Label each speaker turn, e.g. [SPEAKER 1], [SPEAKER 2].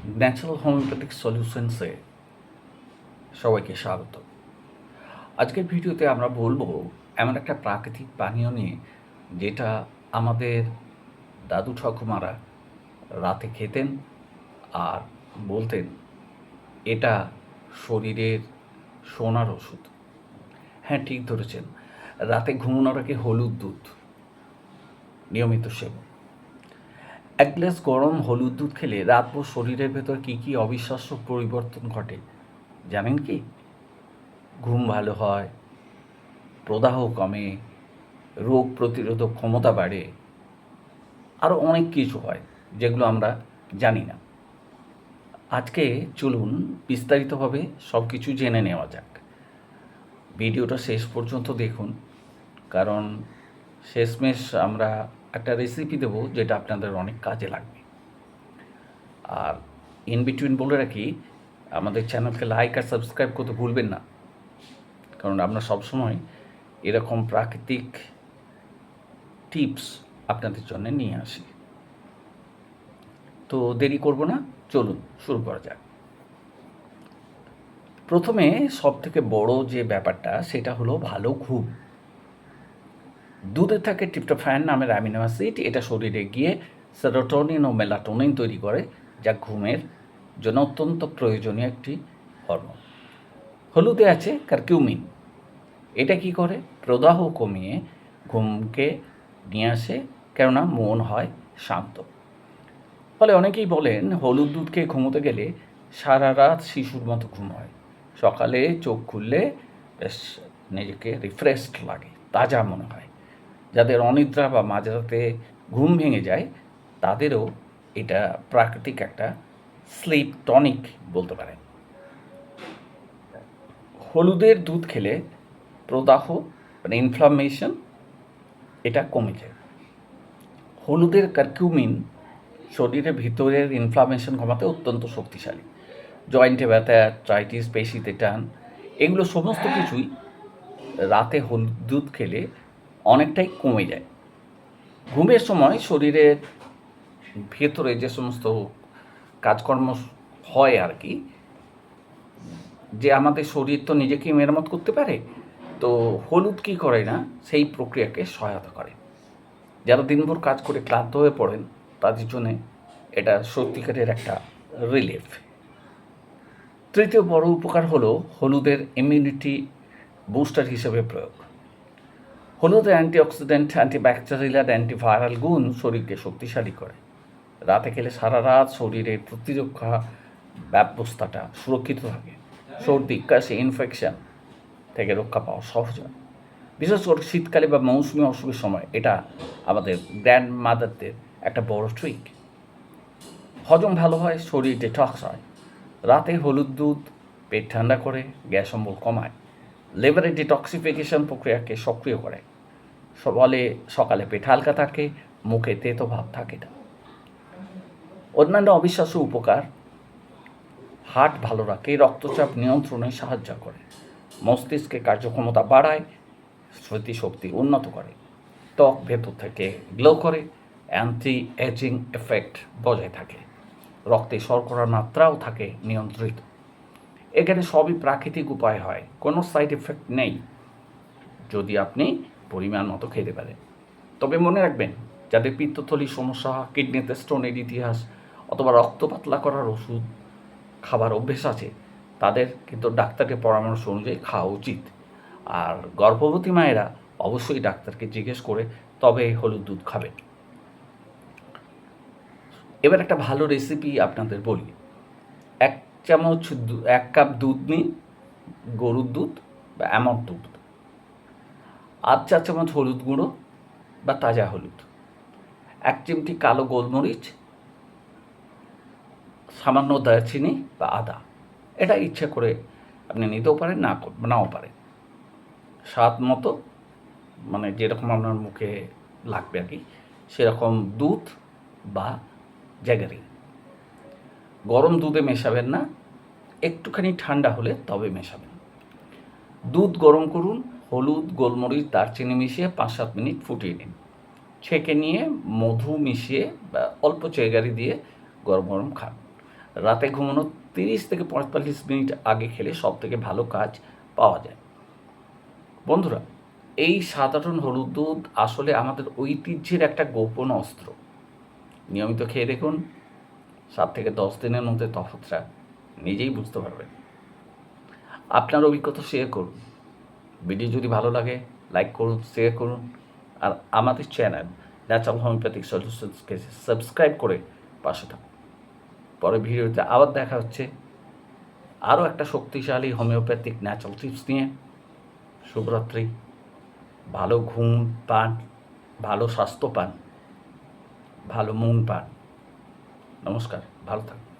[SPEAKER 1] Natural homeopathic সলিউশনসে সবাইকে স্বাগত। আজকের ভিডিওতে আমরা বলবো এমন একটা প্রাকৃতিক পানীয় নিয়ে, যেটা আমাদের দাদু ঠাকুমারা রাতে খেতেন আর বলতেন এটা শরীরের সোনার ওষুধ। হ্যাঁ, ঠিক ধরেছেন, রাতে ঘুমানোর আগে হলুদ দুধ নিয়মিত সেবন। এক গ্লাস গরম হলুদ দুধ খেলে রাতভর শরীরের ভেতর কী কী অবিশ্বাস্য পরিবর্তন ঘটে জানেন কি? ঘুম ভালো হয়, প্রদাহ কমে, রোগ প্রতিরোধক ক্ষমতা বাড়ে, আরও অনেক কিছু হয় যেগুলো আমরা জানি না। আজকে চলুন বিস্তারিতভাবে সব কিছু জেনে নেওয়া যাক। ভিডিওটা শেষ পর্যন্ত দেখুন, কারণ শেষমেশ আমরা একটা রেসিপি দেবো যেটা আপনাদের অনেক কাজে লাগবে। আর ইন বিটুইন বলে রাখি, আমাদের চ্যানেলকে লাইক আর সাবস্ক্রাইব করতে ভুলবেন না, কারণ আমরা সবসময় এরকম প্রাকৃতিক টিপস আপনাদের জন্য নিয়ে আসি। তো দেরি করব না, চলুন শুরু করা যাক। প্রথমে সবথেকে বড় যে ব্যাপারটা সেটা হলো ভালো ঘুম। দুধে থাকে ট্রিপ্টোফ্যান নামের অ্যামিনো অ্যাসিড। এটা শরীরে গিয়ে সেরোটোনিন ও মেলাটোনিন তৈরি করে, যা ঘুমের জন্য অত্যন্ত প্রয়োজনীয় একটি হরমোন। হলুদে আছে কারকিউমিন। এটা কি করে? প্রদাহ কমিয়ে ঘুমকে নিয়ে আসে, কেননা মন হয় শান্ত। ফলে অনেকেই বলেন হলুদ দুধ খেয়ে ঘুমোতে গেলে সারা রাত শিশুর মতো ঘুম হয়। সকালে চোখ খুললে বেশ নিজেকে রিফ্রেশড লাগে, তাজা মনে হয়। যাদের অনিদ্রা বা মাঝরাতে ঘুম ভেঙে যায়, তাদেরও এটা প্রাকৃতিক একটা স্লিপ টনিক বলতে পারেন। হলুদের দুধ খেলে প্রদাহ মানে ইনফ্লামেশন এটা কমে যায়। হলুদের কারকিউমিন শরীরের ভিতরের ইনফ্লামেশন কমাতে অত্যন্ত শক্তিশালী। জয়েন্টে ব্যথা, আর্থ্রাইটিস, পেশিতে টান, এগুলো সমস্ত কিছুই রাতে হলুদ দুধ খেলে অনেকটাই কমে যায়। ঘুমের সময় শরীরের ভেতরে যে সমস্ত কাজকর্ম হয় আর কি, যে আমাদের শরীর তো নিজেকেই মেরামত করতে পারে, তো হলুদ কী করে না, সেই প্রক্রিয়াকে সহায়তা করে। যারা দিনভর কাজ করে ক্লান্ত হয়ে পড়েন, তাদের জন্যে এটা সত্যিকারের একটা রিলিফ। তৃতীয় বড় উপকার হলো হলুদের ইমিউনিটি বুস্টার হিসেবে প্রয়োগ। হলুদের অ্যান্টিঅক্সিডেন্ট, অ্যান্টিব্যাকটেরিয়াল আর অ্যান্টিভাইরাল গুণ শরীরকে শক্তিশালী করে। রাতে খেলে সারা রাত শরীরের প্রতিরক্ষা ব্যবস্থাটা সুরক্ষিত থাকে। সর্দি, কাশি, ইনফেকশন থেকে রক্ষা পাওয়া সহজ হয়। বিশেষ করে শীতকালে বা মৌসুমি অসুখের সময় এটা আমাদের গ্র্যান্ড মাদারদের একটা বড় ট্রিক। হজম ভালো হয়, শরীর ডিটক্স হয়। রাতে হলুদ দুধ পেট ঠান্ডা করে, গ্যাস অম্বল কমায়, লিভারের ডিটক্সিফিকেশন প্রক্রিয়াকে সক্রিয় করে। ফলে সকালে পেট হালকা থাকে, মুখে তেতো ভাব থাকে না। অন্যান্য অবিশ্বাস্য উপকার: হার্ট ভালো রাখে, রক্তচাপ নিয়ন্ত্রণে সাহায্য করে, মস্তিষ্কের কার্যক্ষমতা বাড়ায়, স্মৃতিশক্তি উন্নত করে, ত্বক ভেতর থেকে গ্লো করে, অ্যান্টি এজিং এফেক্ট বজায় থাকে, রক্তে শর্করার মাত্রাও থাকে নিয়ন্ত্রিত। এখানে সবই প্রাকৃতিক উপায় হয়, কোনো সাইড এফেক্ট নেই যদি আপনি পরিমাণ মতো খেতে পারেন। তবে মনে রাখবেন, যাদের পিত্তথলির সমস্যা, কিডনিতে স্টোনের ইতিহাস অথবা রক্ত পাতলা করার ওষুধ খাবার অভ্যেস আছে, তাদের কিন্তু ডাক্তারের পরামর্শ অনুযায়ী খাওয়া উচিত। আর গর্ভবতী মায়েরা অবশ্যই ডাক্তারকে জিজ্ঞেস করে তবে হলুদ দুধ খাবেন। এবার একটা ভালো রেসিপি আপনাদের বলি। 1 কাপ দুধ নিন, গরুর দুধ বা এমন দুধ। 1 চা চামচ হলুদ গুঁড়ো বা তাজা হলুদ, 1 চিমটি কালো গোলমরিচ, সামান্য দারচিনি বা আদা। এটা ইচ্ছে করে আপনি নিতেও পারেন, নাও পারেন। স্বাদ মতো, মানে যেরকম আপনার মুখে লাগবে আর কি, সেরকম দুধ বা জ্যাগারি। গরম দুধে মেশাবেন না, একটুখানি ঠান্ডা হলে তবে মেশাবেন। দুধ গরম করুন, হলুদ, গোলমরিচ, দারচিনি মিশিয়ে 5-7 মিনিট ফুটিয়ে নিন। ছেঁকে নিয়ে মধু মিশিয়ে বা অল্প জ্যাগারি দিয়ে গরম গরম খান। রাতে ঘুমানোর 30 থেকে 45 মিনিট আগে খেলে সবথেকে ভালো কাজ পাওয়া যায়। বন্ধুরা, এই সাধারণ হলুদ দুধ আসলে আমাদের ঐতিহ্যের একটা গোপন অস্ত্র। নিয়মিত খেয়ে দেখুন, 7 থেকে 10 দিনের মধ্যে তফাৎটা নিজেই বুঝতে পারবেন। আপনার অভিজ্ঞতা শেয়ার করুন। ভিডিও যদি ভালো লাগে লাইক করুন, শেয়ার করুন, আর আমাদের চ্যানেল ন্যাচারাল হোমিওপ্যাথিক সলিউশনসকে সাবস্ক্রাইব করে পাশে থাকুন। পরে ভিডিওতে আবার দেখা হচ্ছে আরও একটা শক্তিশালী হোমিওপ্যাথিক ন্যাচারাল টিপস নিয়ে। শুভরাত্রি। ভালো ঘুম পান, ভালো স্বাস্থ্য পান, ভালো মন পান। নমস্কার, ভালো থাকুন।